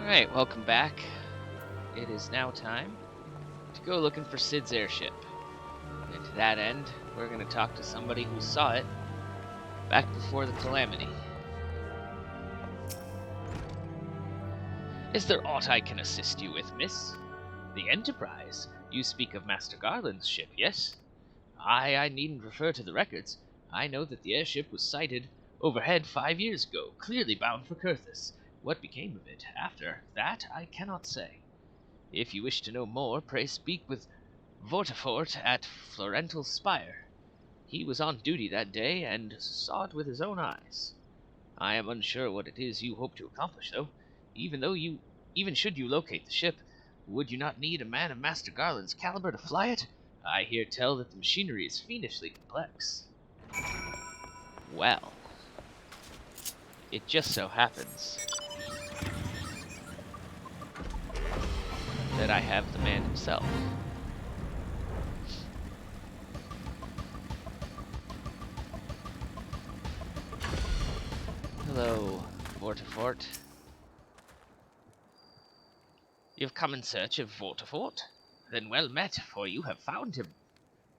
Alright, welcome back. It is now time to go looking for Sid's airship. And to that end, we're going to talk to somebody who saw it back before the calamity. Is there aught I can assist you with, miss? The Enterprise? You speak of Master Garland's ship, yes? I needn't refer to the records. I know that the airship was sighted overhead 5 years ago, clearly bound for Kurthus. What became of it after that, I cannot say. If you wish to know more, pray speak with Haurchefant at Florental Spire. He was on duty that day and saw it with his own eyes. I am unsure what it is you hope to accomplish, though. Even should you locate the ship, would you not need a man of Master Garland's caliber to fly it? I hear tell that the machinery is fiendishly complex. Well, it just so happens that I have the man himself. Hello, Haurchefant. You've come in search of Haurchefant? Then well met, for you have found him.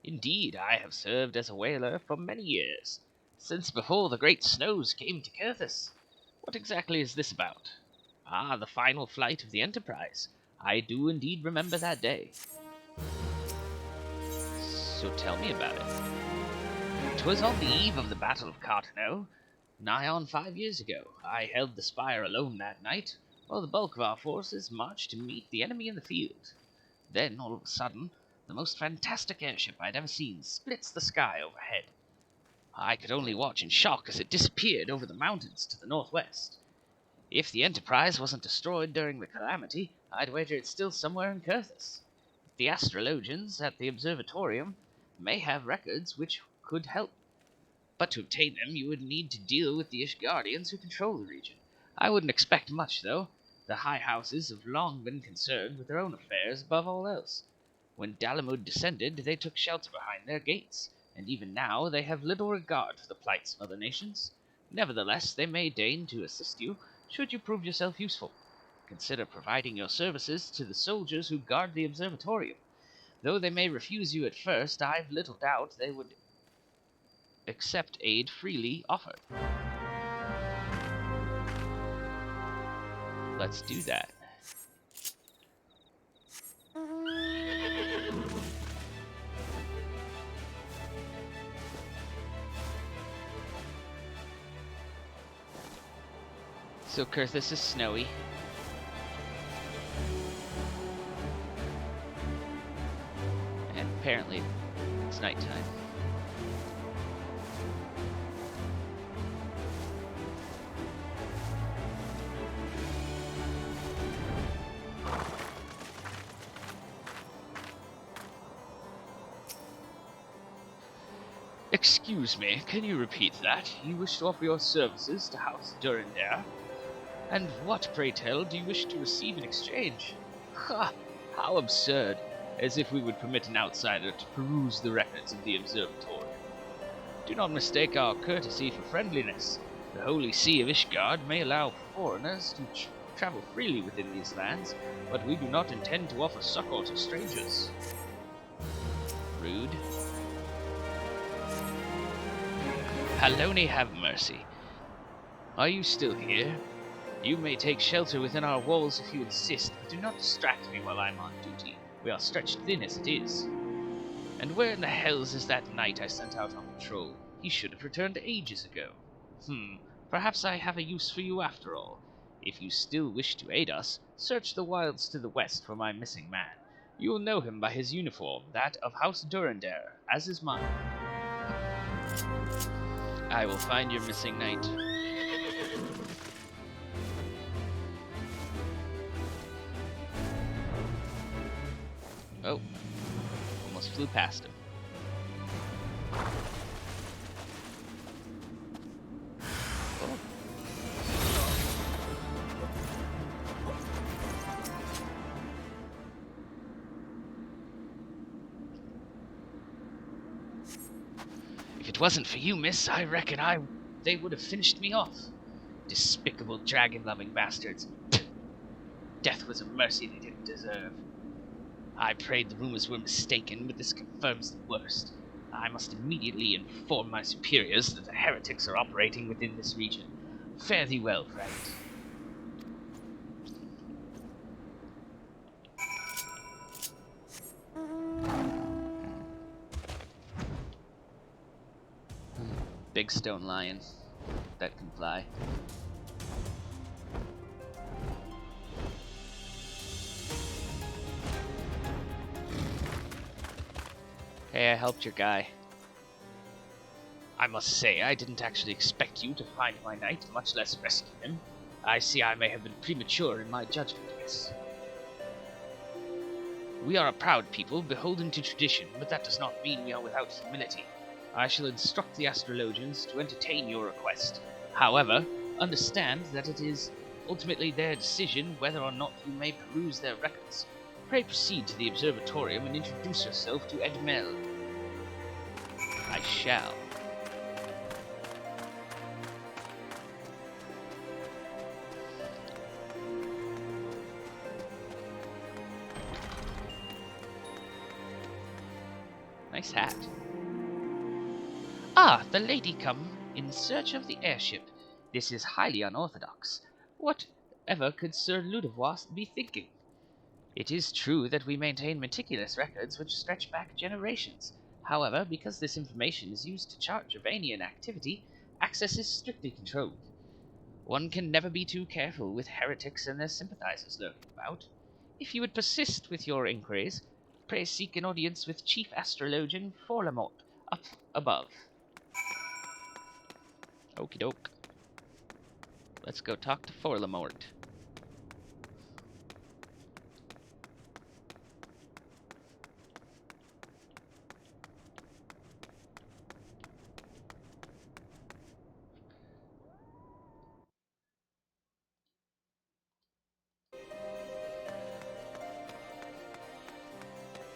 Indeed, I have served as a whaler for many years, since before the great snows came to Kurthus. What exactly is this about? Ah, the final flight of the Enterprise. I do indeed remember that day. So tell me about it. 'Twas on the eve of the Battle of Carteneau, nigh on 5 years ago. I held the spire alone that night, while the bulk of our forces marched to meet the enemy in the field. Then, all of a sudden, the most fantastic airship I'd ever seen splits the sky overhead. I could only watch in shock as it disappeared over the mountains to the northwest. If the Enterprise wasn't destroyed during the calamity, I'd wager it's still somewhere in Kurthus. The astrologians at the observatorium may have records which could help. But to obtain them, you would need to deal with the Ishgardians who control the region. I wouldn't expect much, though. The high houses have long been concerned with their own affairs above all else. When Dalamud descended, they took shelter behind their gates, and even now they have little regard for the plights of other nations. Nevertheless, they may deign to assist you, should you prove yourself useful. Consider providing your services to the soldiers who guard the observatorium. Though they may refuse you at first, I've little doubt they would accept aid freely offered. Let's do that. So Kurthus is snowy. And apparently it's nighttime. Excuse me, can you repeat that? You wish to offer your services to House Durandare? And what, pray tell, do you wish to receive in exchange? Ha! How absurd! As if we would permit an outsider to peruse the records of the observatory. Do not mistake our courtesy for friendliness. The Holy See of Ishgard may allow foreigners to travel freely within these lands, but we do not intend to offer succor to strangers. Rude. Haloni have mercy. Are you still here? You may take shelter within our walls if you insist, but do not distract me while I'm on duty. We are stretched thin as it is. And where in the hells is that knight I sent out on patrol? He should have returned ages ago. Perhaps I have a use for you after all. If you still wish to aid us, search the wilds to the west for my missing man. You will know him by his uniform, that of House Durandare, as is mine. I will find your missing knight. Oh, almost flew past him. Oh. If it wasn't for you, miss, I reckon they would have finished me off. Despicable dragon-loving bastards. death was a mercy they didn't deserve. I prayed the rumors were mistaken, but this confirms the worst. I must immediately inform my superiors that the heretics are operating within this region. Fare thee well, friend. Big stone lion that can fly. Hey, I helped your guy. I must say, I didn't actually expect you to find my knight, much less rescue him. I see I may have been premature in my judgment, miss. We are a proud people, beholden to tradition, but that does not mean we are without humility. I shall instruct the astrologians to entertain your request. However, understand that it is ultimately their decision whether or not you may peruse their records. Pray proceed to the observatorium and introduce yourself to Edmel. I shall. Nice hat. Ah, the lady come in search of the airship. This is highly unorthodox. Whatever could Sir Ludovois be thinking? It is true that we maintain meticulous records which stretch back generations. However, because this information is used to chart Gervanian activity, access is strictly controlled. One can never be too careful with heretics and their sympathizers lurking about. If you would persist with your inquiries, pray seek an audience with Chief Astrologian Forlamort up above. Okie doke. Let's go talk to Forlamort.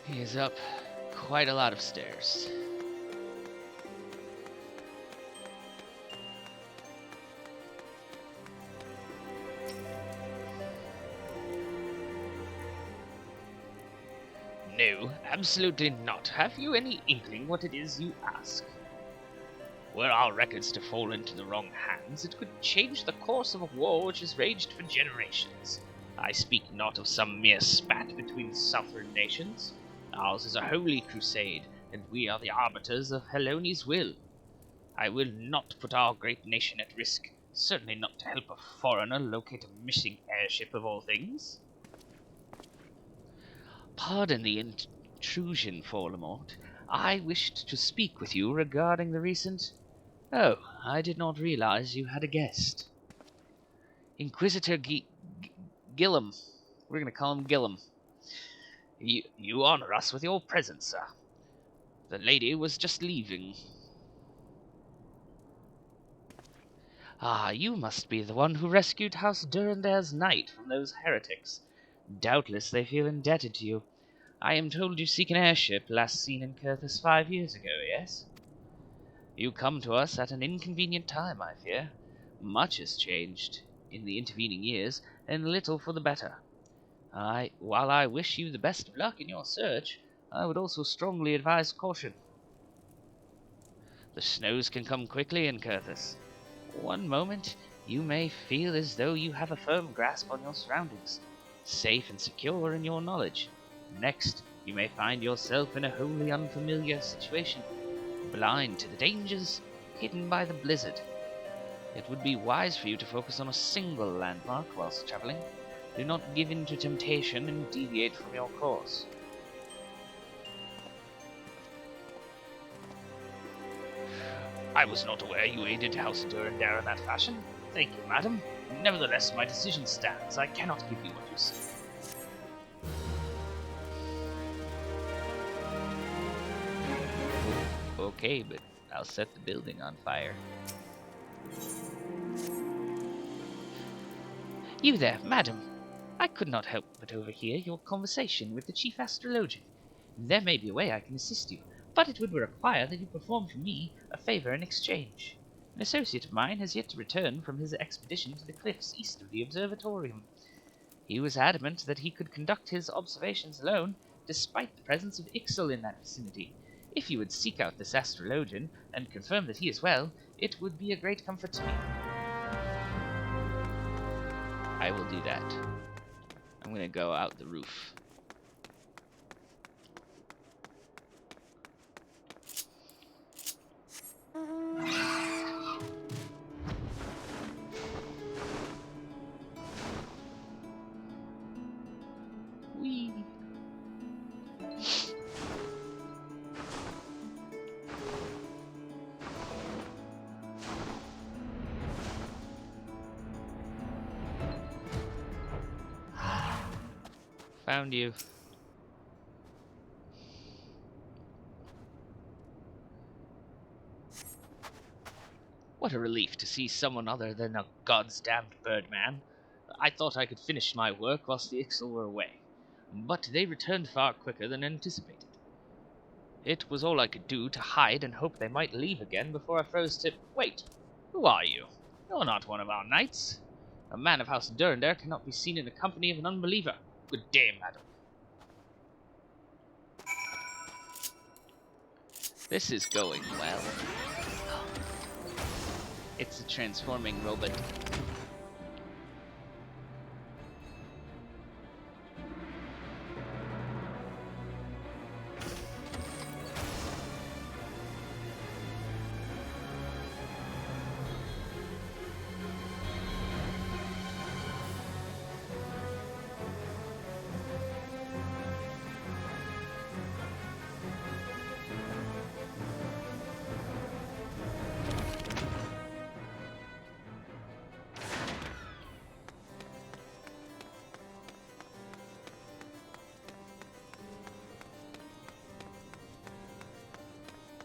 He is up quite a lot of stairs. No, absolutely not. Have you any inkling what it is you ask? Were our records to fall into the wrong hands, it could change the course of a war which has raged for generations. I speak not of some mere spat between sovereign nations. Ours is a holy crusade, and we are the arbiters of Heloni's will. I will not put our great nation at risk, certainly not to help a foreigner locate a missing airship of all things. Pardon the intrusion, Forlamort. I wished to speak with you regarding the recent... Oh, I did not realize you had a guest. Inquisitor Gillum. We're going to call him Gillum. You honor us with your presence, sir. The lady was just leaving. Ah, you must be the one who rescued House Durandair's knight from those heretics. Doubtless they feel indebted to you. I am told you seek an airship last seen in Curthis 5 years ago, yes? You come to us at an inconvenient time, I fear. Much has changed in the intervening years, and little for the better. While I wish you the best of luck in your search, I would also strongly advise caution. The snows can come quickly in Curthis. One moment, you may feel as though you have a firm grasp on your surroundings, safe and secure in your knowledge. Next, you may find yourself in a wholly unfamiliar situation, blind to the dangers hidden by the blizzard. It would be wise for you to focus on a single landmark whilst traveling. Do not give in to temptation and deviate from your course. I was not aware you aided House Durandair in that fashion. Thank you, madam. Nevertheless, my decision stands. I cannot give you what you seek. Okay, but I'll set the building on fire. You there, madam. I could not help but overhear your conversation with the chief astrologian. There may be a way I can assist you, but it would require that you perform for me a favor in exchange. An associate of mine has yet to return from his expedition to the cliffs east of the observatorium. He was adamant that he could conduct his observations alone, despite the presence of Ixal in that vicinity. If you would seek out this astrologian and confirm that he is well, it would be a great comfort to me. I will do that. I'm going to go out the roof. Whee! Found you. What a relief to see someone other than a godsdamned birdman. I thought I could finish my work whilst the Ixal were away, but they returned far quicker than anticipated. It was all I could do to hide and hope they might leave again before I froze to— Wait, who are you? You're not one of our knights. A man of House Durandare cannot be seen in the company of an unbeliever. Good day, madam. This is going well. It's a transforming robot.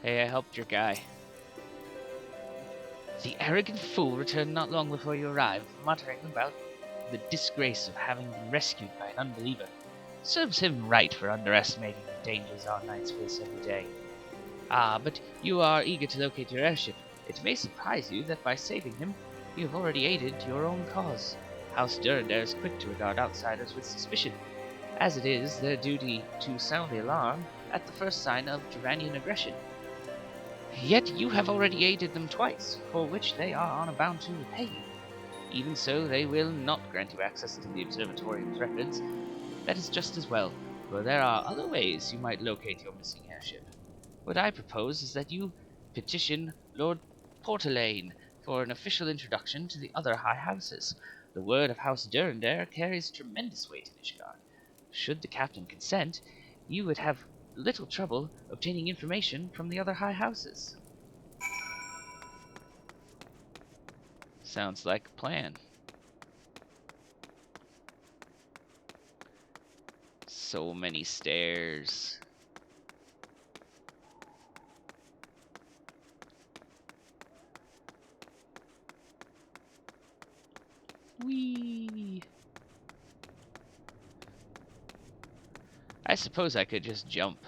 Hey, I helped your guy. The arrogant fool returned not long before you arrived, muttering about the disgrace of having been rescued by an unbeliever. Serves him right for underestimating the dangers our knights face every day. Ah, but you are eager to locate your airship. It may surprise you that by saving him, you have already aided your own cause. House Durandare is quick to regard outsiders with suspicion, as it is their duty to sound the alarm at the first sign of Duranian aggression. Yet you have already aided them twice, for which they are on a bound to repay you. Even so, they will not grant you access to the observatorium's records. That is just as well, for there are other ways you might locate your missing airship. What I propose is that you petition Lord Portelaine for an official introduction to the other high houses. The word of House Durandare carries tremendous weight in Ishgard. Should the captain consent, you would have little trouble obtaining information from the other high houses. Sounds like a plan. So many stairs. Whee! I suppose I could just jump.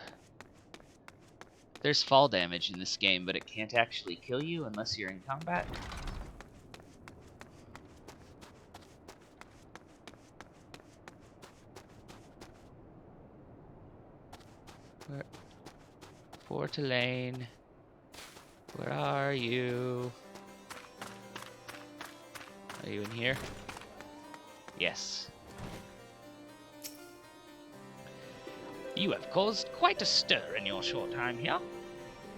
There's fall damage in this game, but it can't actually kill you unless you're in combat. Portelaine, where are you? Are you in here? Yes. You have caused quite a stir in your short time here.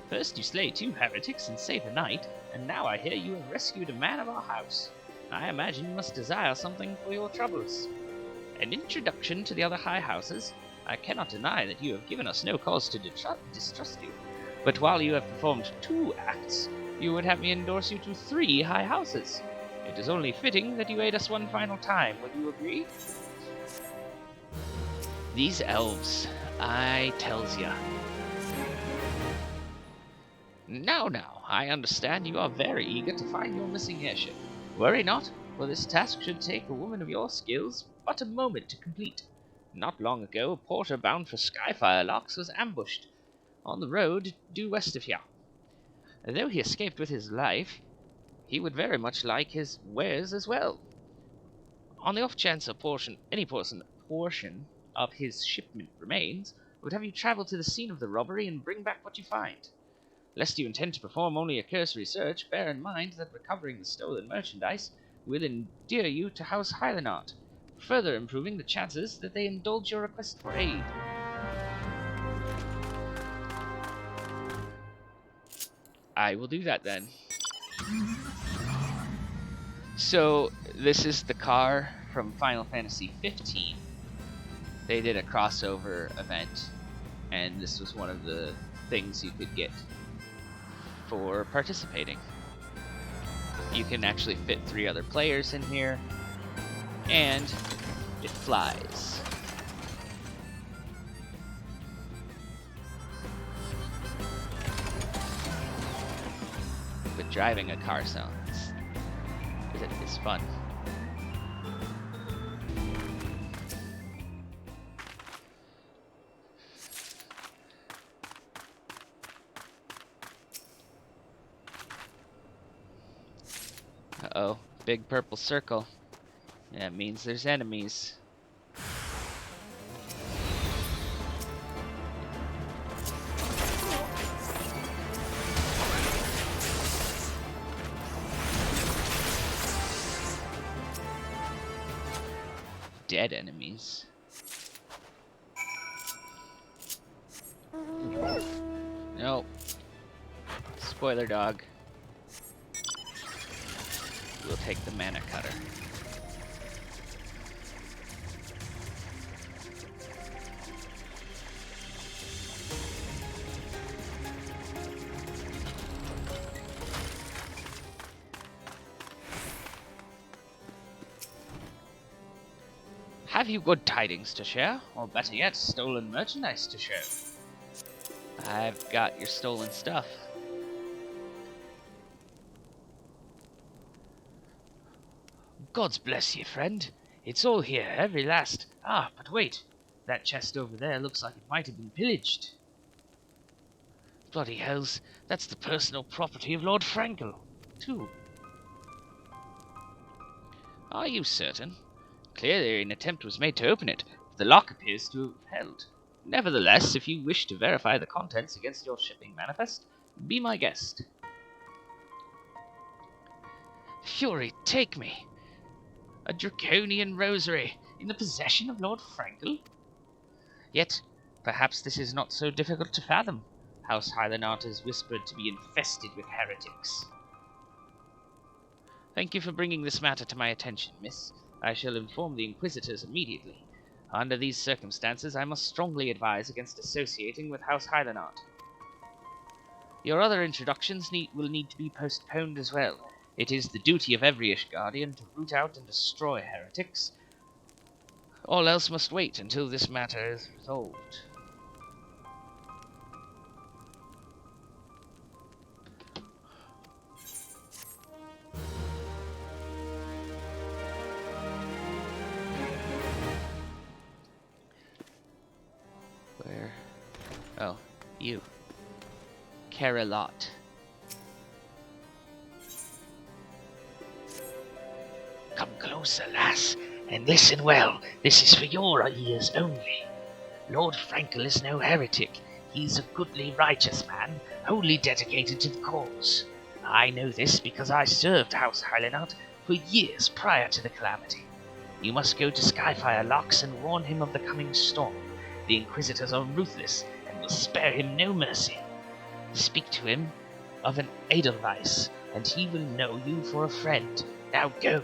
First you slay 2 heretics and save a knight, and now I hear you have rescued a man of our house. I imagine you must desire something for your troubles. An introduction to the other high houses? I cannot deny that you have given us no cause to distrust you. But while you have performed 2 acts, you would have me endorse you to 3 high houses. It is only fitting that you aid us one final time. Would you agree? These elves, I tells ya. Now, I understand you are very eager to find your missing airship. Worry not, for this task should take a woman of your skills but a moment to complete. Not long ago, a porter bound for Skyfire Locks was ambushed on the road due west of here. Though he escaped with his life, he would very much like his wares as well. On the off chance any portion of his shipment remains, I would have you travel to the scene of the robbery and bring back what you find. Lest you intend to perform only a cursory search, bear in mind that recovering the stolen merchandise will endear you to House Hylanot, further improving the chances that they indulge your request for aid. I will do that then. So, this is the car from Final Fantasy XV. They did a crossover event, and this was one of the things you could get for participating. You can actually fit 3 other players in here, and it flies. But driving a car sounds it's fun. Uh-oh, big purple circle. That means there's enemies. Dead enemies. No. Spoiler dog. We'll take the mana cutter. Have you good tidings to share? Or better yet, stolen merchandise to show? I've got your stolen stuff. God's bless you, friend. It's all here, every last. Ah, but wait. That chest over there looks like it might have been pillaged. Bloody hells, that's the personal property of Lord Frankel, too. Are you certain? Clearly an attempt was made to open it, but the lock appears to have held. Nevertheless, if you wish to verify the contents against your shipping manifest, be my guest. Fury, take me! A draconian rosary, in the possession of Lord Frankel? Yet, perhaps this is not so difficult to fathom. House Hylanot is whispered to be infested with heretics. Thank you for bringing this matter to my attention, miss. I shall inform the Inquisitors immediately. Under these circumstances, I must strongly advise against associating with House Hylanot. Your other introductions will need to be postponed as well. It is the duty of every Ishgardian to root out and destroy heretics. All else must wait until this matter is resolved. Where? Oh, you. Care a lot. Come closer, lass, and listen well. This is for your ears only. Lord Frankel is no heretic. He's a goodly, righteous man, wholly dedicated to the cause. I know this because I served House Hylanot for years prior to the calamity. You must go to Skyfire Locks and warn him of the coming storm. The Inquisitors are ruthless and will spare him no mercy. Speak to him of an Edelweiss, and he will know you for a friend. Now go.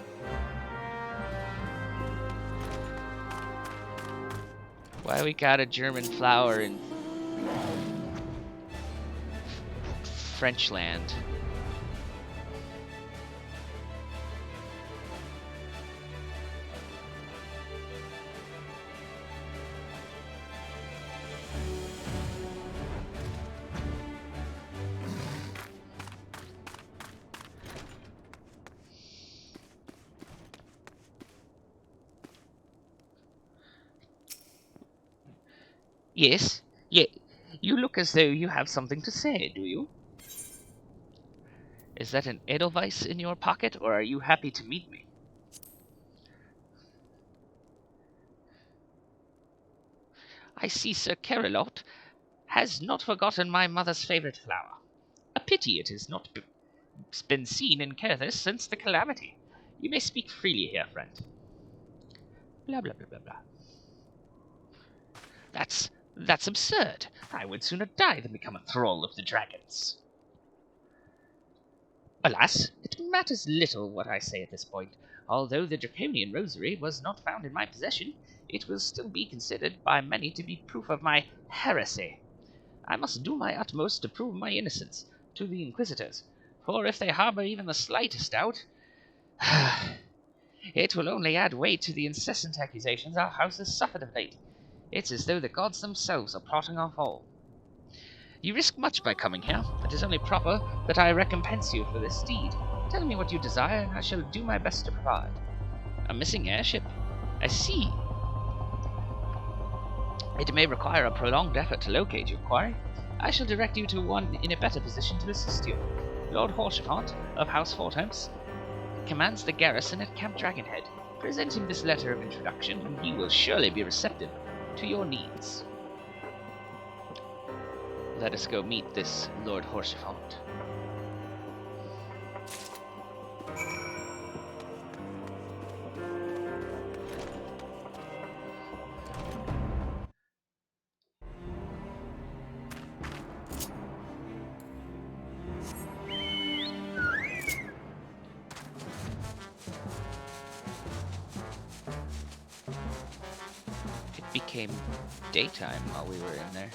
Why we got a German flower in French land? Yes, you look as though you have something to say, do you? Is that an Edelweiss in your pocket, or are you happy to meet me? I see Sir Camelot has not forgotten my mother's favourite flower. A pity it has not been seen in Kerthus since the calamity. You may speak freely here, friend. Blah, blah, blah, blah, blah. That's absurd. I would sooner die than become a thrall of the dragons. Alas, it matters little what I say at this point. Although the draconian rosary was not found in my possession, it will still be considered by many to be proof of my heresy. I must do my utmost to prove my innocence to the inquisitors, for if they harbour even the slightest doubt, it will only add weight to the incessant accusations our house has suffered of late. It's as though the gods themselves are plotting our fall. You risk much by coming here. It is only proper that I recompense you for this deed. Tell me what you desire, and I shall do my best to provide. A missing airship? I see. It may require a prolonged effort to locate your quarry. I shall direct you to one in a better position to assist you. Lord Haurchefant of House Haurchefant commands the garrison at Camp Dragonhead. Present him this letter of introduction, and he will surely be receptive to your needs. Let us go meet this Lord Haurchefant. It became daytime while we were in there.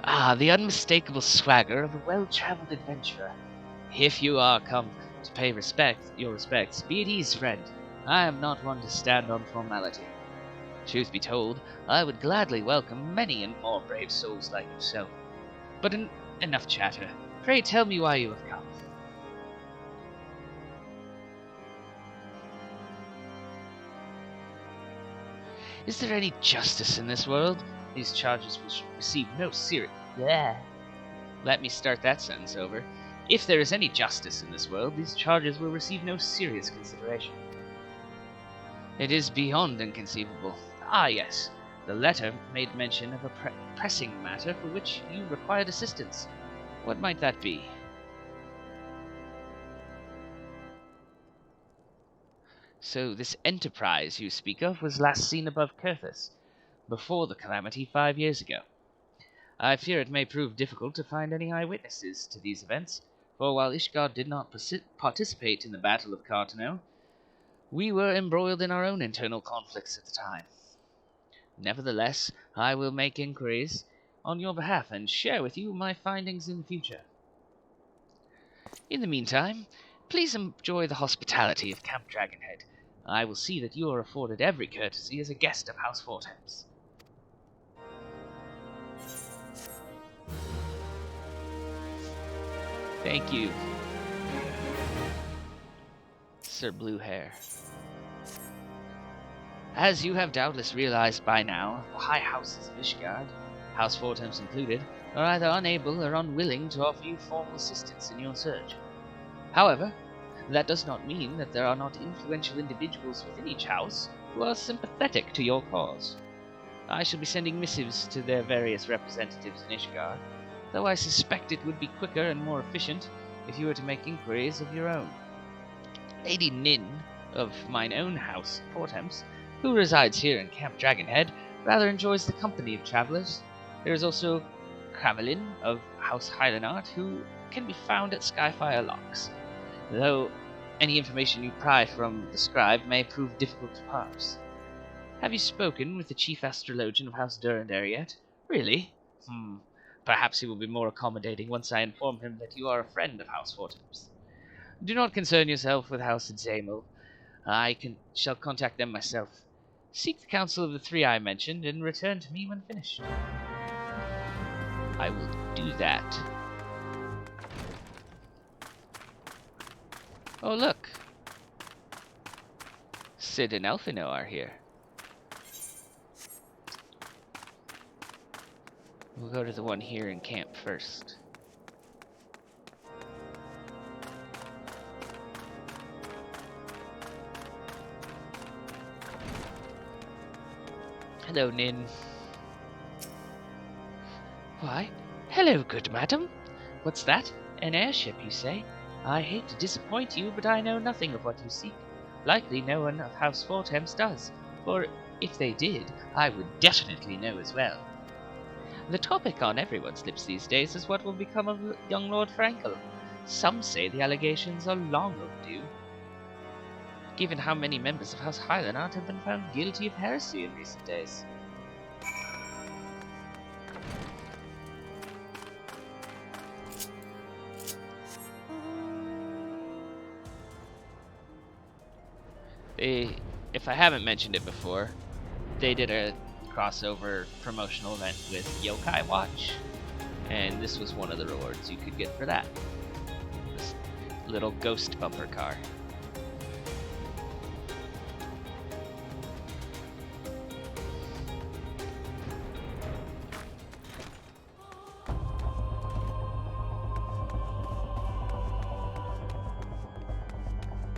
Ah, the unmistakable swagger of a well-travelled adventurer. If you are come to pay your respects, be at ease, friend. I am not one to stand on formality. Truth be told, I would gladly welcome many and more brave souls like yourself. But enough chatter. Pray tell me why you have come. Is there any justice in this world? These charges will receive no serious... Let me start that sentence over. If there is any justice in this world, these charges will receive no serious consideration. It is beyond inconceivable. Ah, yes. The letter made mention of a pressing matter for which you required assistance. What might that be? So this enterprise you speak of was last seen above Kerthus, before the calamity 5 years ago. I fear it may prove difficult to find any eyewitnesses to these events, for while Ishgard did not participate in the Battle of Cartano, we were embroiled in our own internal conflicts at the time. Nevertheless, I will make inquiries on your behalf and share with you my findings in the future. In the meantime, please enjoy the hospitality of Camp Dragonhead. I will see that you are afforded every courtesy as a guest of House Haurchefant. Thank you, Sir Blue Hair. As you have doubtless realized by now, the high houses of Ishgard, House Haurchefant included, are either unable or unwilling to offer you formal assistance in your search. However, that does not mean that there are not influential individuals within each house who are sympathetic to your cause. I shall be sending missives to their various representatives in Ishgard, though I suspect it would be quicker and more efficient if you were to make inquiries of your own. Lady Nin, of mine own house, Haurchefant, who resides here in Camp Dragonhead, rather enjoys the company of travellers. There is also Cramelin of House Hylanart, who can be found at Skyfire Locks, though any information you pry from the scribe may prove difficult to parse. Have you spoken with the chief astrologian of House Durandare yet? Really? Perhaps he will be more accommodating once I inform him that you are a friend of House Haurchefant. Do not concern yourself with House Zamel. I shall contact them myself. Seek the counsel of the three I mentioned, and return to me when finished. I will do that. Oh, look. Sid and Elfino are here. We'll go to the one here in camp first. Hello, Nin. Why, hello, good madam. What's that? An airship, you say? I hate to disappoint you, but I know nothing of what you seek. Likely no one of House Fortemps does, for if they did, I would definitely know as well. The topic on everyone's lips these days is what will become of young Lord Frankel. Some say the allegations are long overdue, given how many members of House Highlandart have been found guilty of heresy in recent days. If I haven't mentioned it before, they did a crossover promotional event with Yokai Watch, and this was one of the rewards you could get for that. This little ghost bumper car.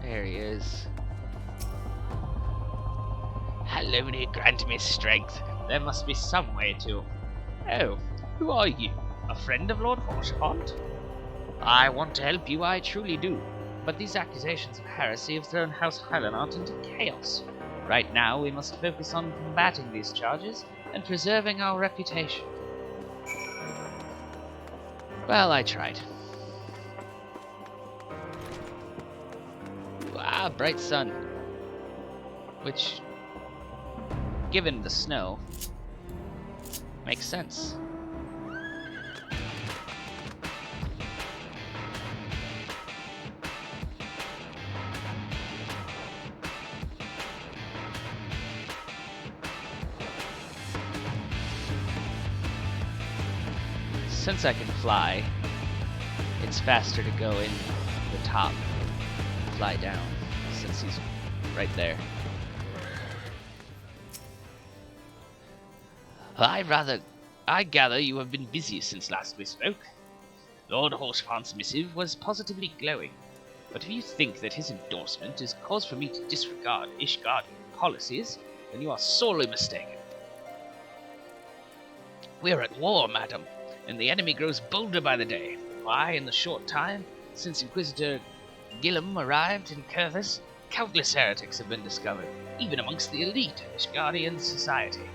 There he is. Alone grant me strength. There must be some way to... Oh, who are you? A friend of Lord Haurchefant? I want to help you, I truly do. But these accusations of heresy have thrown House Highlandart into chaos. Right now, we must focus on combating these charges and preserving our reputation. Well, I tried. Ah, bright sun. Which, given the snow, makes sense. Since I can fly, it's faster to go in the top and fly down, since he's right there. I gather you have been busy since last we spoke. Lord Haurchefant's missive was positively glowing, but if you think that his endorsement is cause for me to disregard Ishgardian policies, then you are sorely mistaken. We are at war, madam, and the enemy grows bolder by the day. Why, in the short time since Inquisitor Gillum arrived in Curthis, countless heretics have been discovered, even amongst the elite of Ishgardian society.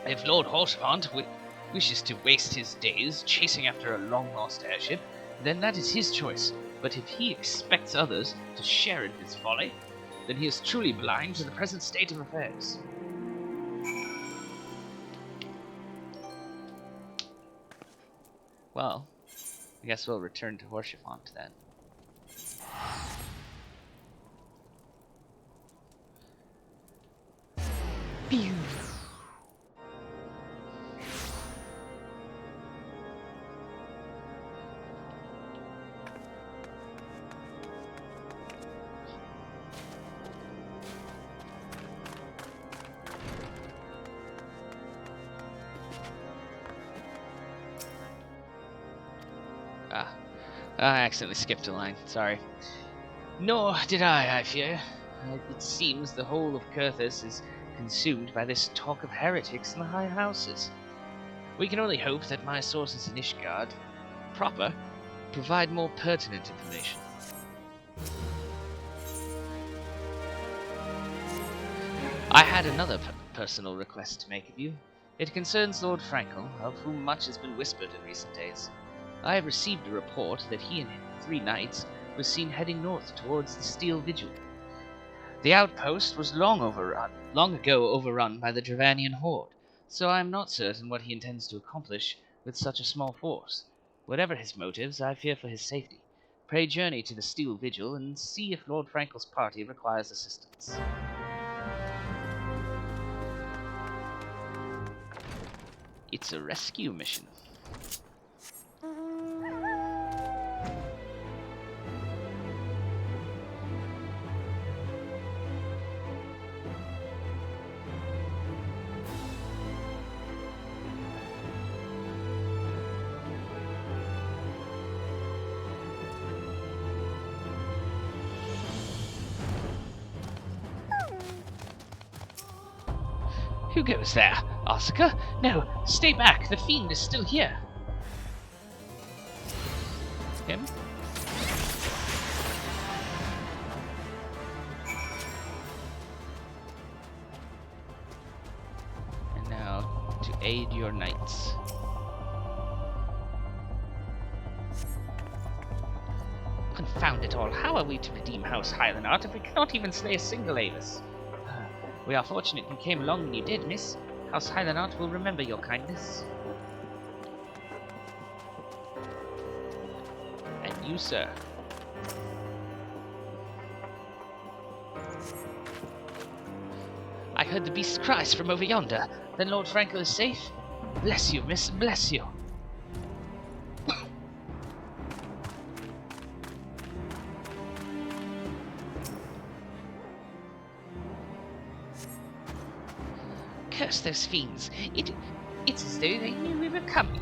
If Lord Haurchefant wishes to waste his days chasing after a long-lost airship, then that is his choice. But if he expects others to share in his folly, then he is truly blind to the present state of affairs. Well, I guess we'll return to Haurchefant then. Pew! I accidentally skipped a line, sorry. Nor did I fear. It seems the whole of Curthis is consumed by this talk of heretics in the high houses. We can only hope that my sources in Ishgard proper provide more pertinent information. I had another personal request to make of you. It concerns Lord Frankel, of whom much has been whispered in recent days. I have received a report that he and 3 knights was seen heading north towards the Steel Vigil. The outpost was long ago overrun by the Dravanian horde, so I am not certain what he intends to accomplish with such a small force. Whatever his motives, I fear for his safety. Pray journey to the Steel Vigil and see if Lord Frankel's party requires assistance. It's a rescue mission. Who goes there? Oscar? No, stay back. The fiend is still here. Him? And now, to aid your knights. Confound it all, how are we to redeem House Hylanart if we cannot even slay a single Avis? We are fortunate you came along when you did, miss. House Hylanart will remember your kindness. And you, sir. I heard the beast's cries from over yonder. Then Lord Frankel is safe? Bless you, miss, bless you. Curse those fiends. It's as though they knew we were coming.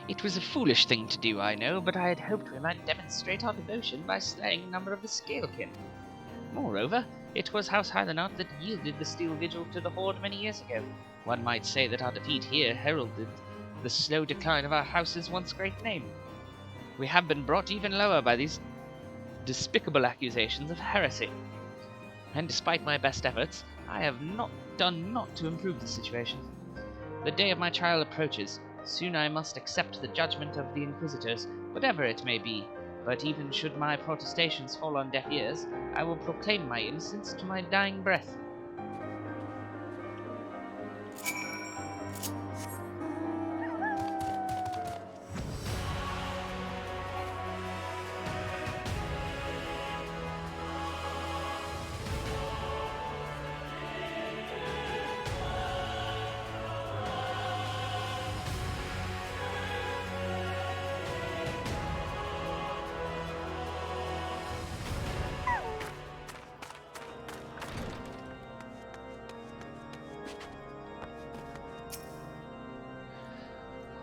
It was a foolish thing to do, I know, but I had hoped we might demonstrate our devotion by slaying a number of the Scalekin. Moreover, it was House Hylanart that yielded the Steel Vigil to the Horde many years ago. One might say that our defeat here heralded the slow decline of our house's once great name. We have been brought even lower by these despicable accusations of heresy. And despite my best efforts, I have not done naught to improve the situation. The day of my trial approaches. Soon I must accept the judgment of the Inquisitors, whatever it may be, but even should my protestations fall on deaf ears, I will proclaim my innocence to my dying breath.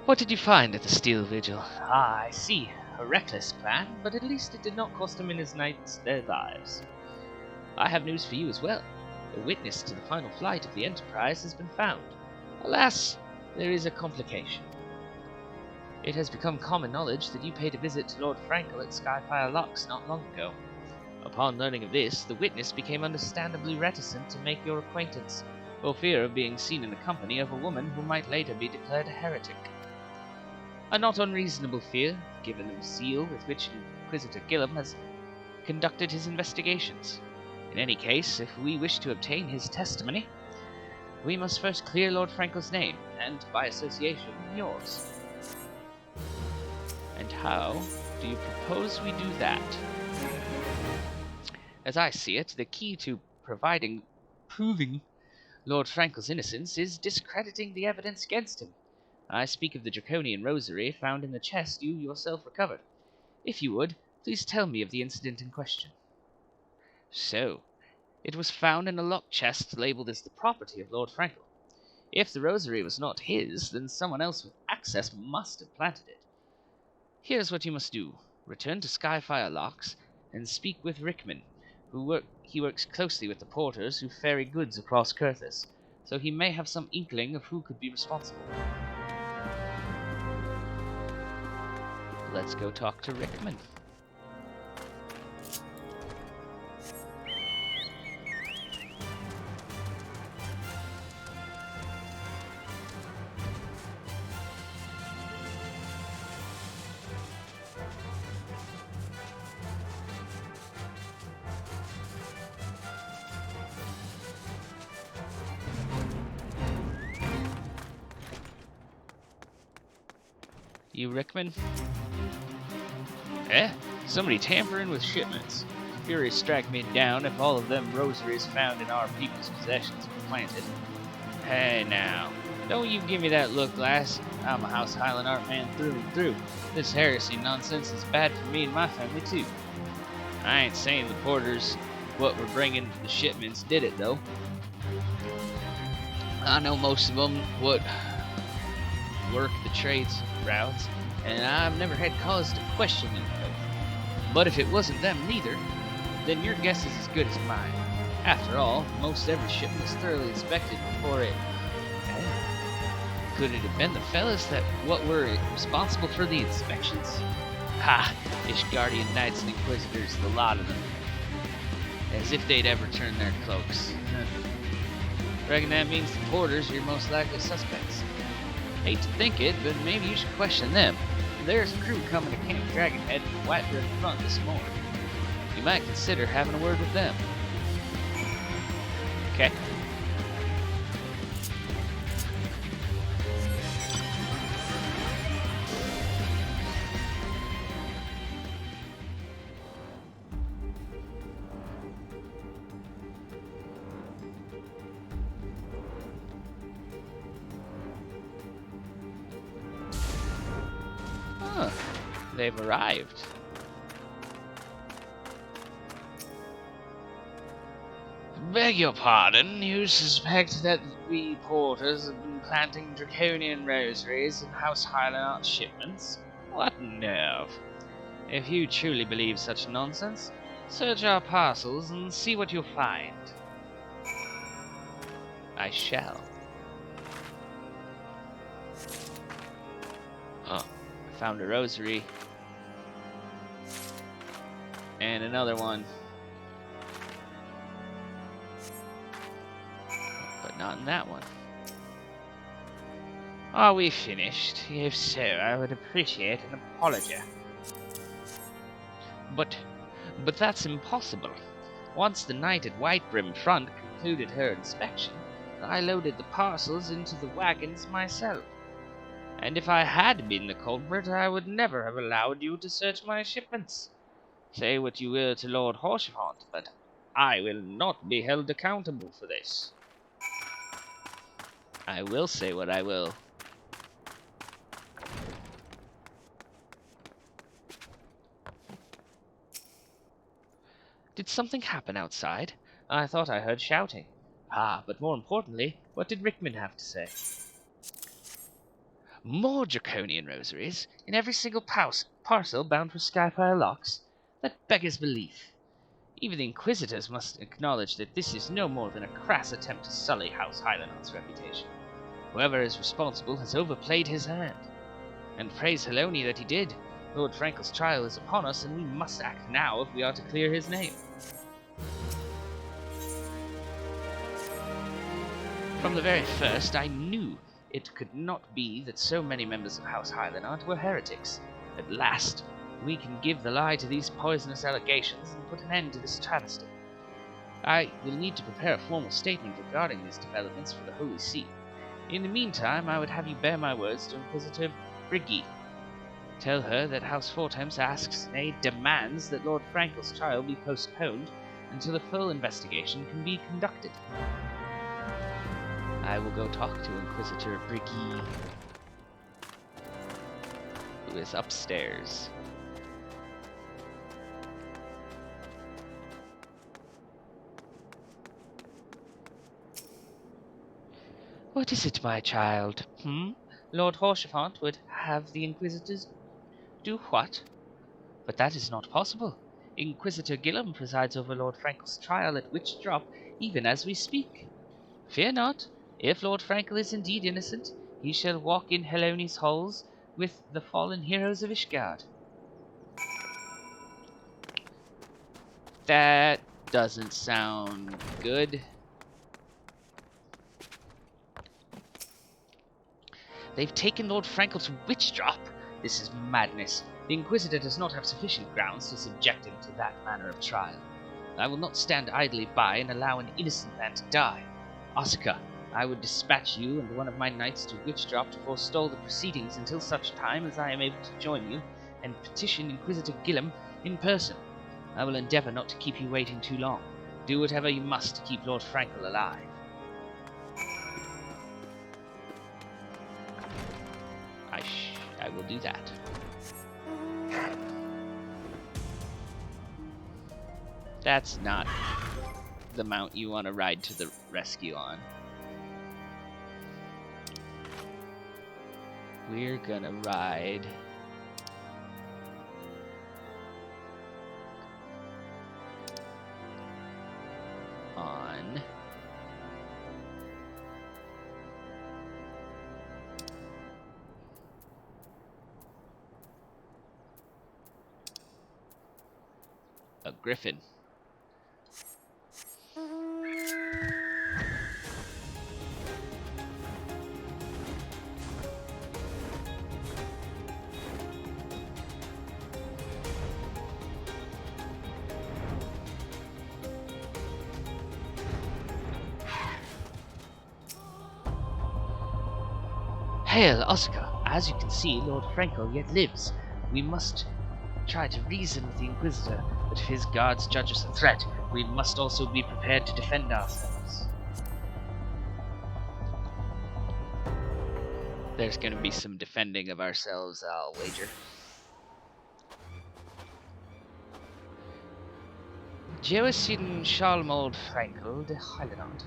What did you find at the Steel Vigil? Ah, I see. A reckless plan, but at least it did not cost him and his knights their lives. I have news for you as well. A witness to the final flight of the Enterprise has been found. Alas, there is a complication. It has become common knowledge that you paid a visit to Lord Frankel at Skyfire Locks not long ago. Upon learning of this, the witness became understandably reticent to make your acquaintance, for fear of being seen in the company of a woman who might later be declared a heretic. A not unreasonable fear, given the zeal with which Inquisitor Gillum has conducted his investigations. In any case, if we wish to obtain his testimony, we must first clear Lord Frankel's name, and, by association, yours. And how do you propose we do that? As I see it, the key to proving Lord Frankel's innocence is discrediting the evidence against him. I speak of the Draconian rosary found in the chest you yourself recovered. If you would, please tell me of the incident in question. So, it was found in a locked chest labeled as the property of Lord Frankel. If the rosary was not his, then someone else with access must have planted it. Here's what you must do. Return to Skyfire Locks and speak with Rickman. He works closely with the porters who ferry goods across Kurthus, so he may have some inkling of who could be responsible. Let's go talk to Rickman. You Rickman? Eh? Somebody tampering with shipments. Fury strike me down if all of them rosaries found in our people's possessions were planted. Hey now, don't you give me that look, lass. I'm a House Hylanart man through and through. This heresy nonsense is bad for me and my family too. I ain't saying the porters what we're bringing to the shipments did it, though. I know most of them would work the trades routes, and I've never had cause to question them. But if it wasn't them neither, then your guess is as good as mine. After all, most every shipment is thoroughly inspected before it... Could it have been the fellas what were responsible for the inspections? Ha! Ishgardian Knights and Inquisitors, the lot of them. As if they'd ever turn their cloaks. Reckon that means the porters are your most likely suspects. Hate to think it, but maybe you should question them. There's a crew coming to Camp Dragonhead from the White River Front this morning. You might consider having a word with them. Okay. Huh. They've arrived. Beg your pardon, you suspect that we porters have been planting draconian rosaries in House Hylanot shipments? What nerve! If you truly believe such nonsense, search our parcels and see what you'll find. I shall. Oh, I found a rosary. And another one. But not in that one. Are we finished? If so, I would appreciate an apology. But that's impossible. Once the knight at Whitebrim Front concluded her inspection, I loaded the parcels into the wagons myself. And if I had been the culprit, I would never have allowed you to search my shipments. Say what you will to Lord Haurchefant, but I will not be held accountable for this. I will say what I will. Did something happen outside? I thought I heard shouting. Ah, but more importantly, what did Rickman have to say? More draconian rosaries in every single parcel bound for Skyfire locks? That beggars belief. Even the Inquisitors must acknowledge that this is no more than a crass attempt to sully House Hylanot's reputation. Whoever is responsible has overplayed his hand. And praise Haloni that he did. Lord Frankel's trial is upon us, and we must act now if we are to clear his name. From the very first, I knew it could not be that so many members of House Hylanot were heretics. At last, we can give the lie to these poisonous allegations and put an end to this travesty. I will need to prepare a formal statement regarding these developments for the Holy See. In the meantime, I would have you bear my words to Inquisitor Briggy. Tell her that House Fortemps asks, nay, demands, that Lord Frankel's trial be postponed until a full investigation can be conducted. I will go talk to Inquisitor Briggy, who is upstairs. What is it, my child? Lord Haurchefant would have the Inquisitors do what? But that is not possible. Inquisitor Gillum presides over Lord Frankel's trial at Witchdrop, even as we speak. Fear not. If Lord Frankel is indeed innocent, he shall walk in Haloni's halls with the fallen heroes of Ishgard. That doesn't sound good. They've taken Lord Frankel to Witchdrop? This is madness. The Inquisitor does not have sufficient grounds to subject him to that manner of trial. I will not stand idly by and allow an innocent man to die. Asuka, I would dispatch you and one of my knights to Witchdrop to forestall the proceedings until such time as I am able to join you and petition Inquisitor Gillum in person. I will endeavour not to keep you waiting too long. Do whatever you must to keep Lord Frankel alive. I will do that. That's not the mount you want to ride to the rescue on. We're gonna ride on a griffin. Hail, Oscar! As you can see, Lord Franco yet lives. We must try to reason with the Inquisitor, but if his guards judge us a threat, we must also be prepared to defend ourselves. There's going to be some defending of ourselves, I'll wager. Joacin Charlemagne Franco de Hylenot,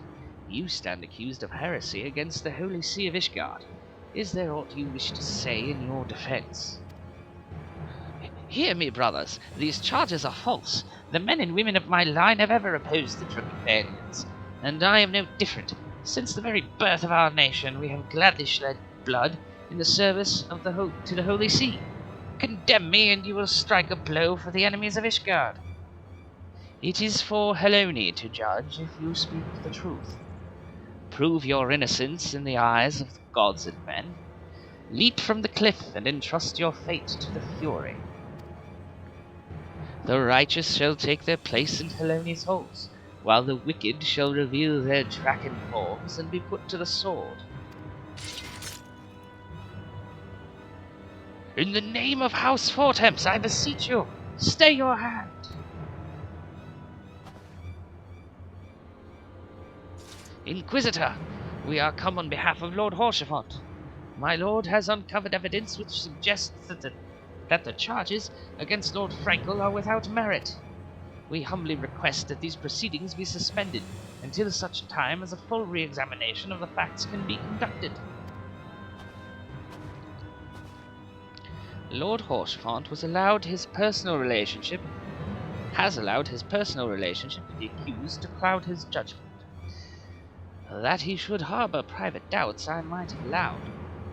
you stand accused of heresy against the Holy See of Ishgard. Is there aught you wish to say in your defense? Hear me, brothers. These charges are false. The men and women of my line have ever opposed the Draconians, and I am no different. Since the very birth of our nation, we have gladly shed blood in the service of to the Holy See. Condemn me, and you will strike a blow for the enemies of Ishgard. It is for Heloni to judge if you speak the truth. Prove your innocence in the eyes of the gods and men. Leap from the cliff and entrust your fate to the Fury. The righteous shall take their place in Heloni's halls, while the wicked shall reveal their draken forms and be put to the sword. In the name of House Fortemps, I beseech you, stay your hand. Inquisitor, we are come on behalf of Lord Haurchefant. My lord has uncovered evidence which suggests that the charges against Lord Frankel are without merit. We humbly request that these proceedings be suspended until such time as a full re-examination of the facts can be conducted. Lord Haurchefant has allowed his personal relationship with the accused to cloud his judgment. That he should harbour private doubts I might have allowed,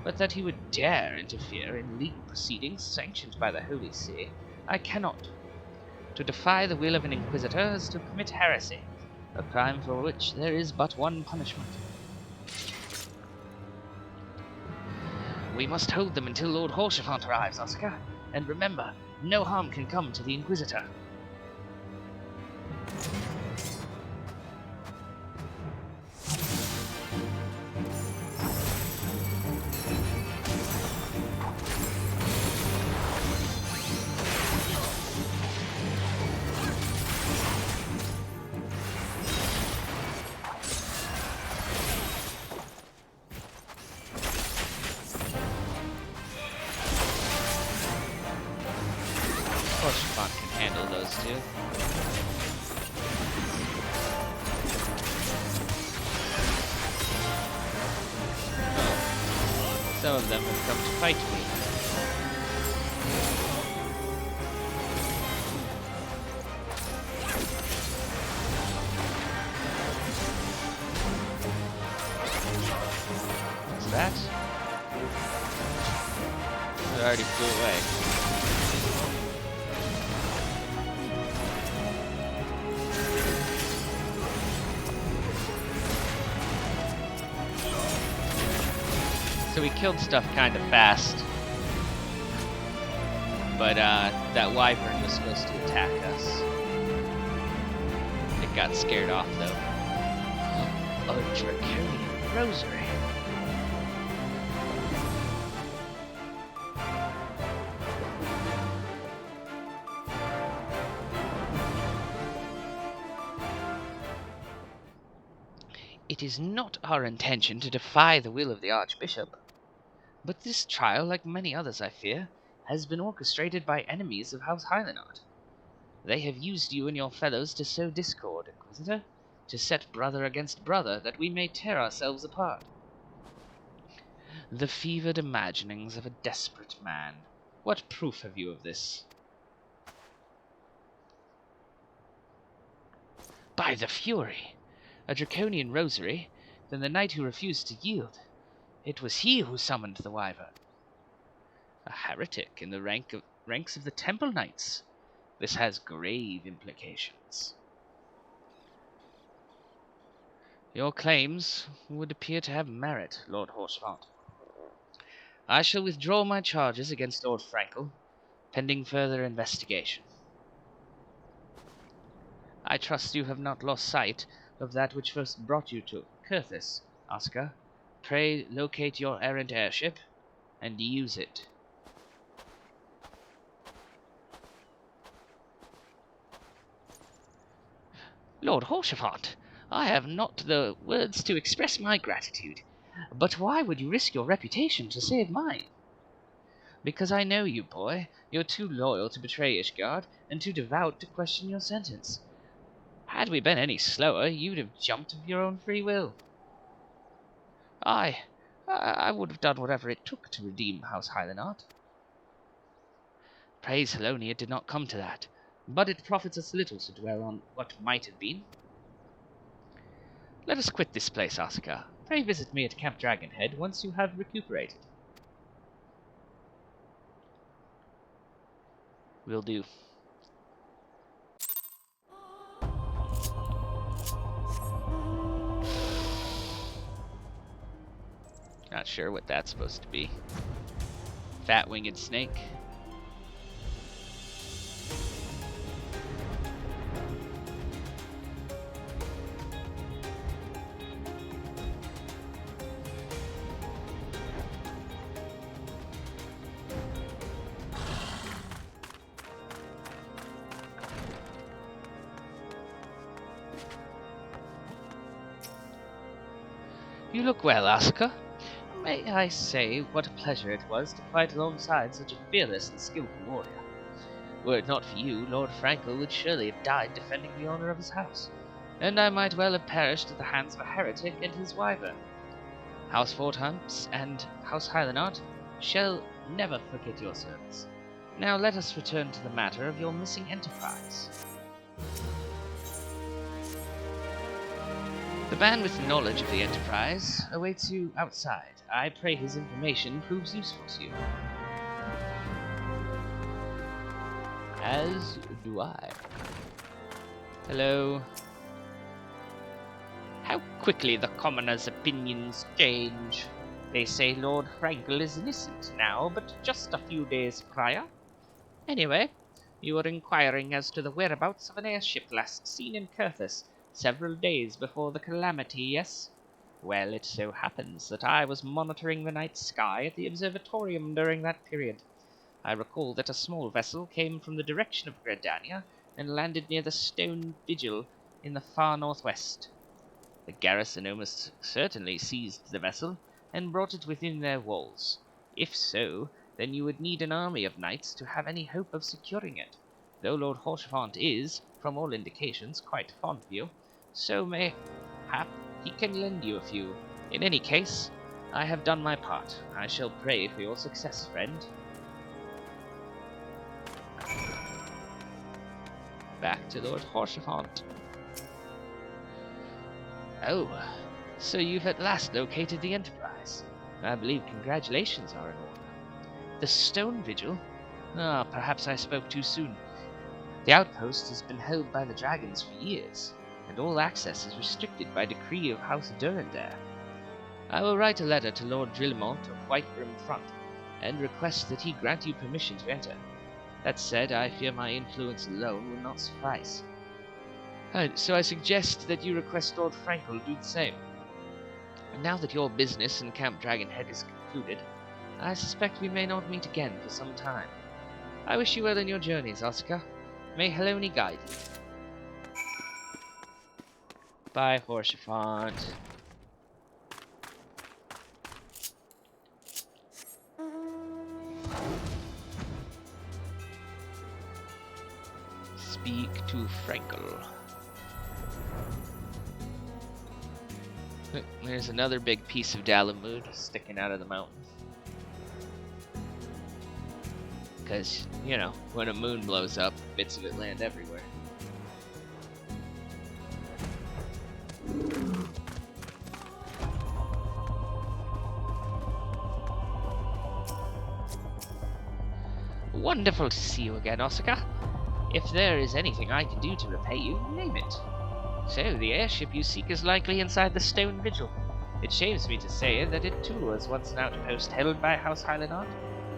but that he would dare interfere in legal proceedings sanctioned by the Holy See, I cannot. To defy the will of an Inquisitor is to commit heresy, a crime for which there is but one punishment. We must hold them until Lord Haurchefant arrives, Oscar, and remember, no harm can come to the Inquisitor. Haurchefant can handle those two. Some of them have come to fight me. What's that? It already flew away. So we killed stuff kind of fast, but that wyvern was supposed to attack us. It got scared off though. A draconian rosary. It is not our intention to defy the will of the Archbishop. But this trial, like many others I fear, has been orchestrated by enemies of House Hylenot. They have used you and your fellows to sow discord, Inquisitor, to set brother against brother, that we may tear ourselves apart. The fevered imaginings of a desperate man. What proof have you of this? By the Fury! A draconian rosary, then the knight who refused to yield. It was he who summoned the wyvern. A heretic in the ranks of the Temple Knights. This has grave implications. Your claims would appear to have merit, Lord Haurchefant. I shall withdraw my charges against Lord Frankel, pending further investigation. I trust you have not lost sight of that which first brought you to Curthis, Oscar. Pray locate your errant airship, and use it. Lord Haurchefant, I have not the words to express my gratitude. But why would you risk your reputation to save mine? Because I know you, boy. You're too loyal to betray Ishgard, and too devout to question your sentence. Had we been any slower, you'd have jumped of your own free will. I would have done whatever it took to redeem House Hylanart. Praise Heloni, it did not come to that, but it profits us little to dwell on what might have been. Let us quit this place, Oscar. Pray visit me at Camp Dragonhead once you have recuperated. Will do. Not sure what that's supposed to be. Fat-winged snake. You look well, Asuka. May I say what a pleasure it was to fight alongside such a fearless and skillful warrior. Were it not for you, Lord Frankel would surely have died defending the honor of his house, and I might well have perished at the hands of a heretic and his wyvern. House Forthunts and House Hylanart shall never forget your service. Now let us return to the matter of your missing enterprise. The man with knowledge of the enterprise awaits you outside. I pray his information proves useful to you. As do I. Hello. How quickly the commoners' opinions change. They say Lord Frankel is innocent now, but just a few days prior. Anyway, you were inquiring as to the whereabouts of an airship last seen in Curthis, several days before the calamity, yes? Well, it so happens that I was monitoring the night sky at the observatorium during that period. I recall that a small vessel came from the direction of Gredania and landed near the Stone Vigil in the far northwest. The garrison almost certainly seized the vessel and brought it within their walls. If so, then you would need an army of knights to have any hope of securing it, though Lord Haurchefant is, from all indications, quite fond of you. So mayhap he can lend you a few. In any case, I have done my part. I shall pray for your success, friend. Back to Lord Haurchefant. Oh, so you've at last located the Enterprise. I believe congratulations are in order. The Stone Vigil? Ah, perhaps I spoke too soon. The outpost has been held by the dragons for years, and all access is restricted by decree of House Durandare. I will write a letter to Lord Drillemont of Whitebrim Front, and request that he grant you permission to enter. That said, I fear my influence alone will not suffice. So I suggest that you request Lord Frankel do the same. And now that your business in Camp Dragonhead is concluded, I suspect we may not meet again for some time. I wish you well in your journeys, Oscar. May Heloni guide you. Bye, Haurchefant. speak to Frankel. There's another big piece of Dalamud sticking out of the mountain. Because, you know, when a moon blows up, bits of it land everywhere. Wonderful to see you again, Osaka. If there is anything I can do to repay you, name it. So, the airship you seek is likely inside the Stone Vigil. It shames me to say that it too was once an outpost held by House Hylanot.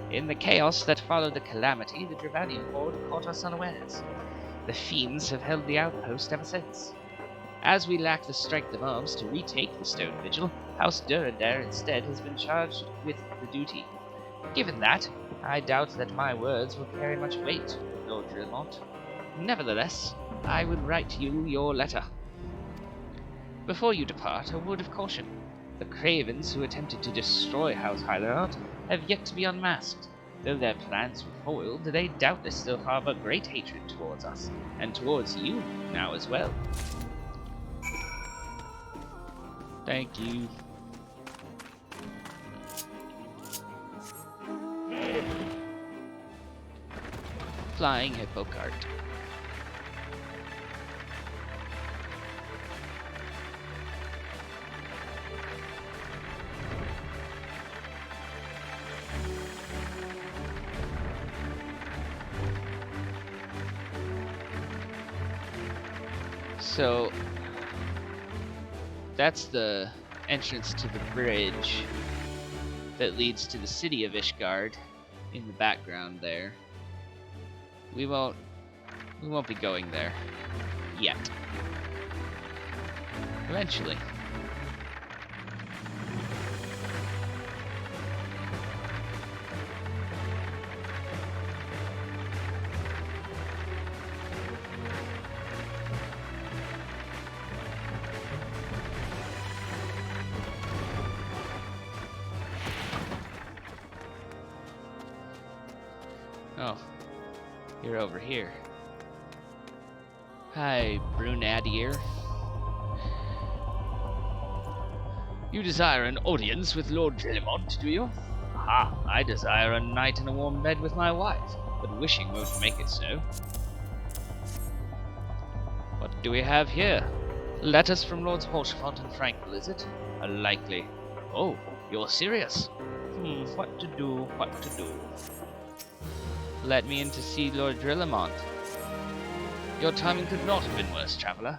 In the chaos that followed the calamity, the Dravanian horde caught us unawares. The fiends have held the outpost ever since. As we lack the strength of arms to retake the Stone Vigil, House Durandar instead has been charged with the duty. Given that, I doubt that my words will carry much weight, Lord Drillemont. Nevertheless, I will write you your letter. Before you depart, a word of caution. The cravens who attempted to destroy House Hylanot have yet to be unmasked. Though their plans were foiled, they doubtless still harbor great hatred towards us, and towards you now as well. Thank you. Flying hippo cart. So that's the entrance to the bridge that leads to the city of Ishgard in the background there. We won't be going there yet. Eventually. Oh, you're over here. Hi, Brunadier. You desire an audience with Lord Drillemont, do you? Aha, I desire a night in a warm bed with my wife, but wishing won't make it so. What do we have here? Letters from Lords Haurchefant and Frankel, is it? A likely. Oh, you're serious? What to do, what to do? Let me in to see Lord Drillemont. Your timing could not have been worse, traveller.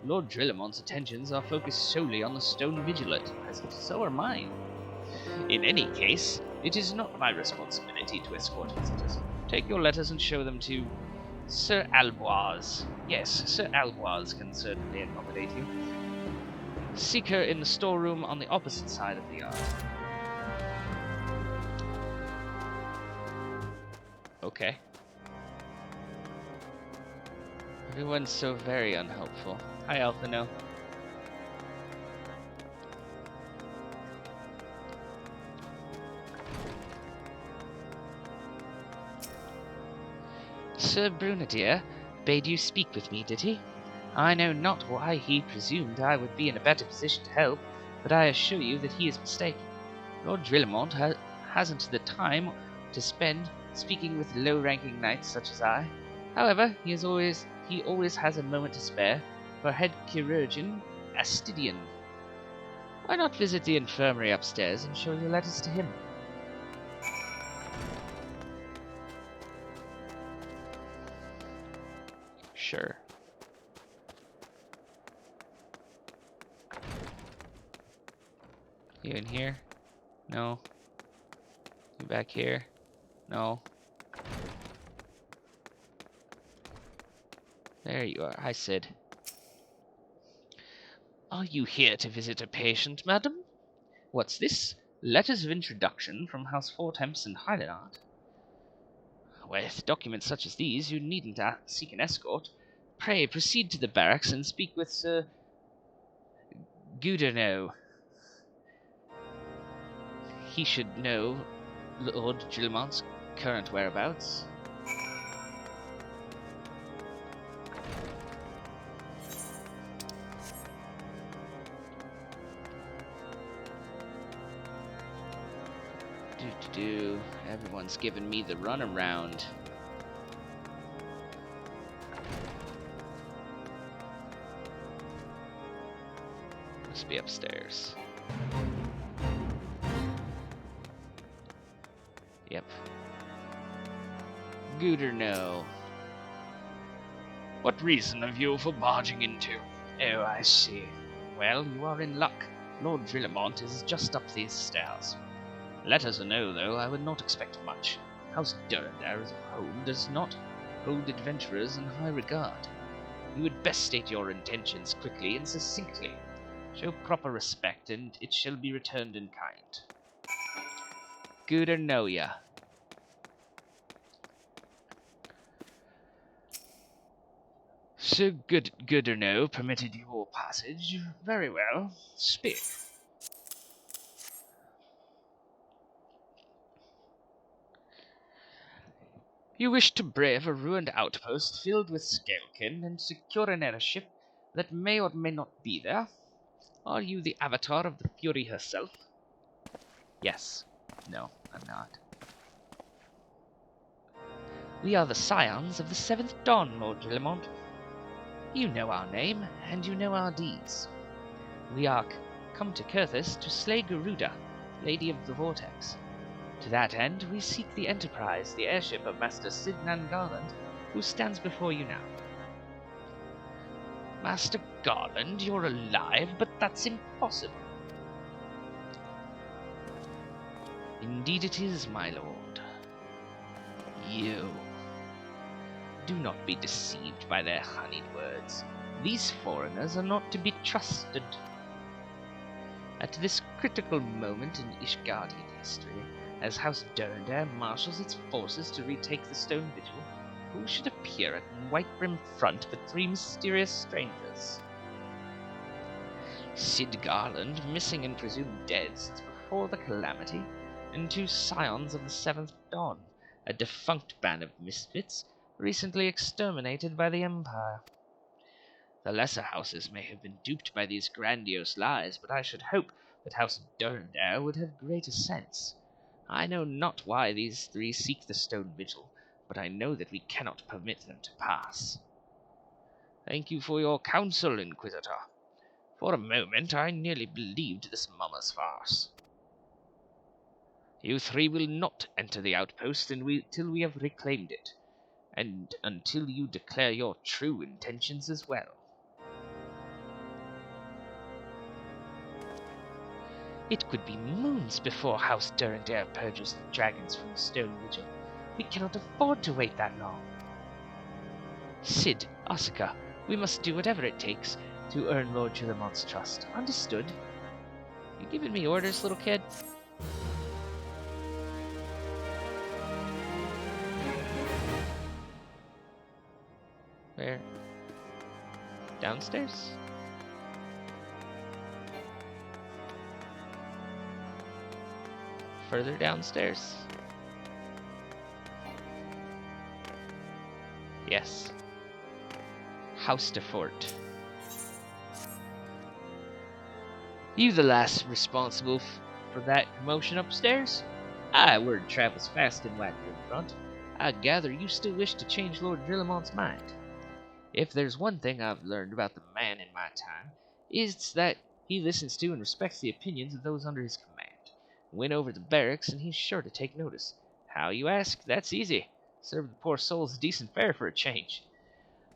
Lord Drillemont's attentions are focused solely on the Stone Vigil at present, so are mine. In any case, it is not my responsibility to escort visitors. Take your letters and show them to Sir Alboise. Yes, Sir Alboise can certainly accommodate you. Seek her in the storeroom on the opposite side of the yard. Okay. Everyone's so very unhelpful. Hi, Alphino. Sir Brunadier bade you speak with me, did he? I know not why he presumed I would be in a better position to help, but I assure you that he is mistaken. Lord Drillemont hasn't the time to spend speaking with low-ranking knights such as I. However, he always has a moment to spare for head chirurgeon Astidian. Why not visit the infirmary upstairs and show your letters to him? Sure. You in here? No. You back here? No. There you are. Hi, Sid. Are you here to visit a patient, madam? What's this? Letters of introduction from House Fortemps and Hylanot? With documents such as these, you needn't seek an escort. Pray proceed to the barracks and speak with Sir Gouderneau. He should know Lord Drillemont's current whereabouts. Everyone's giving me the runaround. Must be upstairs. Yep. Good or no? What reason have you for barging into? Oh, I see. Well, you are in luck. Lord Drillamont is just up these stairs. Let us know, though, I would not expect much. House Durandar as a whole does not hold adventurers in high regard. You would best state your intentions quickly and succinctly. Show proper respect, and it shall be returned in kind. Good or no ya? So good or no permitted your passage. Very well. Speak. You wish to brave a ruined outpost filled with scalekin and secure an airship that may or may not be there? Are you the avatar of the Fury herself? Yes. No, I'm not. We are the scions of the 7th Dawn, Lord Drillamont. You know our name, and you know our deeds. We are come to Kurthis to slay Garuda, Lady of the Vortex. To that end, we seek the Enterprise, the airship of Master Sidnan Garland, who stands before you now. Master Garland, you're alive, but that's impossible. Indeed it is, my lord. You. Do not be deceived by their honeyed words. These foreigners are not to be trusted. At this critical moment in Ishgardian history, as House Durandar marshals its forces to retake the Stone Vigil, who should appear at White-Brim Front but 3 mysterious strangers? Sid Garland, missing and presumed dead since before the calamity, and 2 scions of the 7th Dawn, a defunct band of misfits, recently exterminated by the Empire. The lesser houses may have been duped by these grandiose lies, but I should hope that House Durandar would have greater sense. I know not why these 3 seek the Stone Vigil, but I know that we cannot permit them to pass. Thank you for your counsel, Inquisitor. For a moment I nearly believed this mummer's farce. You 3 will not enter the outpost till we have reclaimed it, and until you declare your true intentions as well. It could be moons before House Durandar purges the dragons from the Stone Vigil. We cannot afford to wait that long. Sid, Asuka, we must do whatever it takes to earn Lord Drillamant's trust. Understood? You giving me orders, little kid? Where? Downstairs? Further downstairs? Yes. House de Fort. You the last responsible for that commotion upstairs? Aye, word travels fast in White-Brim Front. I gather you still wish to change Lord Drillamont's mind. If there's one thing I've learned about the man in my time, it's that he listens to and respects the opinions of those under his command. Win over the barracks, and he's sure to take notice. How, you ask? That's easy. Serve the poor souls decent fare for a change.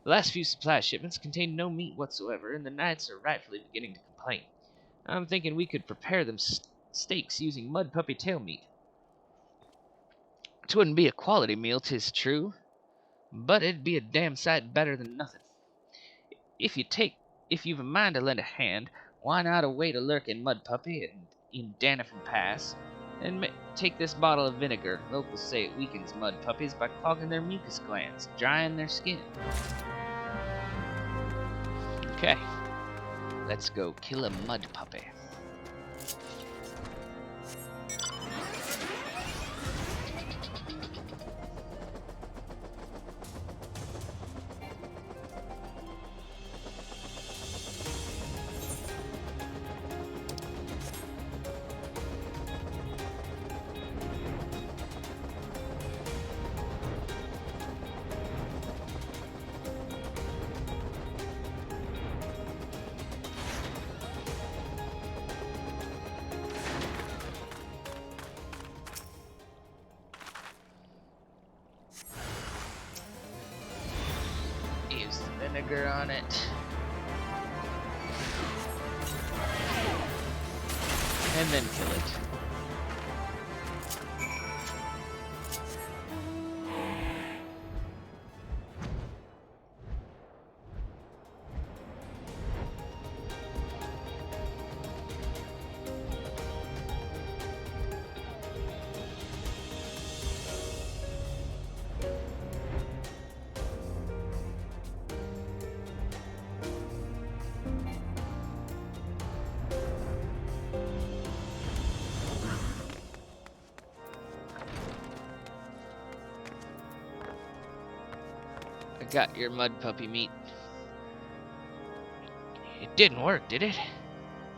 The last few supply shipments contained no meat whatsoever, and the knights are rightfully beginning to complain. I'm thinking we could prepare them steaks using mud puppy tail meat. 'Twouldn't be a quality meal, 'tis true, but it'd be a damn sight better than nothing. If you've a mind to lend a hand, why not await a lurking mud puppy in Danafin Pass, and take this bottle of vinegar. Locals say it weakens mud puppies by clogging their mucus glands, drying their skin. Okay, let's go kill a mud puppy. use the vinegar on it. And then kill it. Got your mud puppy meat. It didn't work, did it?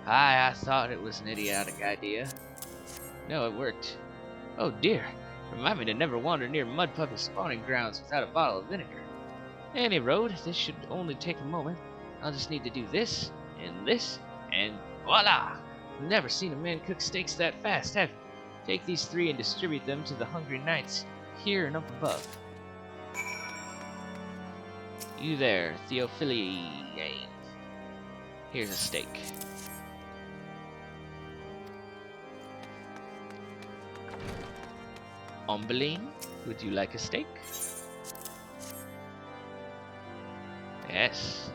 I thought it was an idiotic idea. No, it worked. Oh dear. Remind me to never wander near mud puppy spawning grounds without a bottle of vinegar. Any road, this should only take a moment. I'll just need to do this, and voila! I've never seen a man cook steaks that fast, have you? Take these 3 and distribute them to the hungry knights here and up above. You there, Theophily. Here's a steak. Ombeline, would you like a steak? Yes.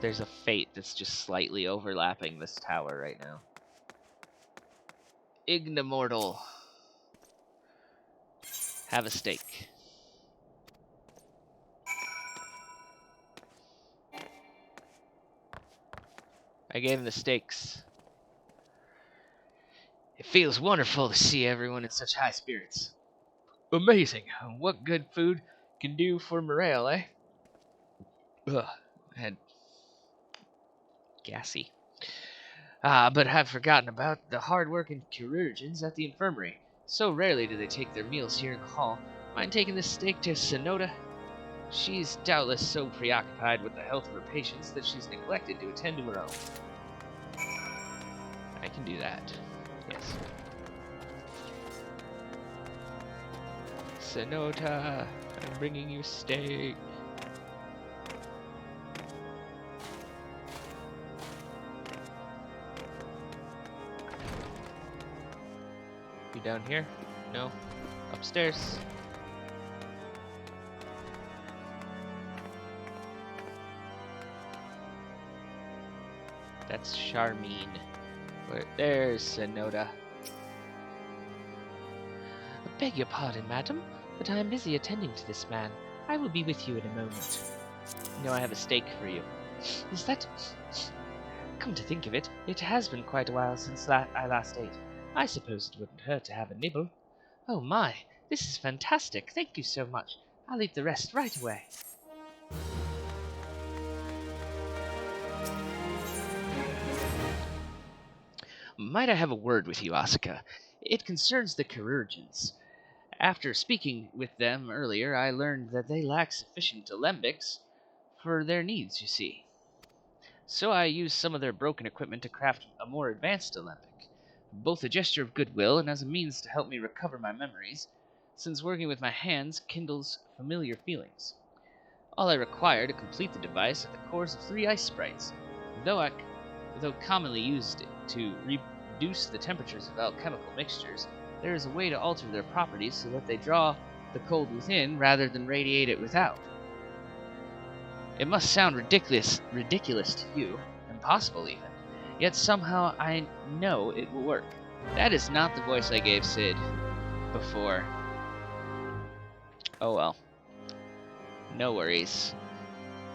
There's a fate that's just slightly overlapping this tower right now. Ignomortal. Have a steak. I gave him the steaks. It feels wonderful to see everyone in such high spirits. Amazing what good food can do for morale, eh? Ugh, I had gassy. But I've forgotten about the hard-working chirurgeons at the infirmary. So rarely do they take their meals here in the hall. Mind taking this steak to Sonoda? She's doubtless so preoccupied with the health of her patients that she's neglected to attend to her own. I can do that. Yes. Sonoda, I'm bringing you steak. You down here? No. Upstairs. That's Charmine. There's Sonoda. I beg your pardon, madam, but I am busy attending to this man. I will be with you in a moment. You know I have a steak for you. Is that... Come to think of it, it has been quite a while since I last ate. I suppose it wouldn't hurt to have a nibble. Oh my, this is fantastic. Thank you so much. I'll eat the rest right away. Might I have a word with you, Asuka? It concerns the chirurgeons. After speaking with them earlier, I learned that they lack sufficient alembics for their needs, you see. So I used some of their broken equipment to craft a more advanced alembic. Both a gesture of goodwill and as a means to help me recover my memories, since working with my hands kindles familiar feelings. All I require to complete the device are the cores of 3 ice sprites. Though commonly used to reduce the temperatures of alchemical mixtures, there is a way to alter their properties so that they draw the cold within rather than radiate it without. It must sound ridiculous to you, impossible even, yet somehow I know it will work. That is not the voice I gave Sid before. Oh well. No worries.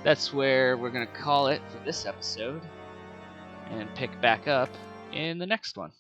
That's where we're going to call it for this episode, and pick back up in the next one.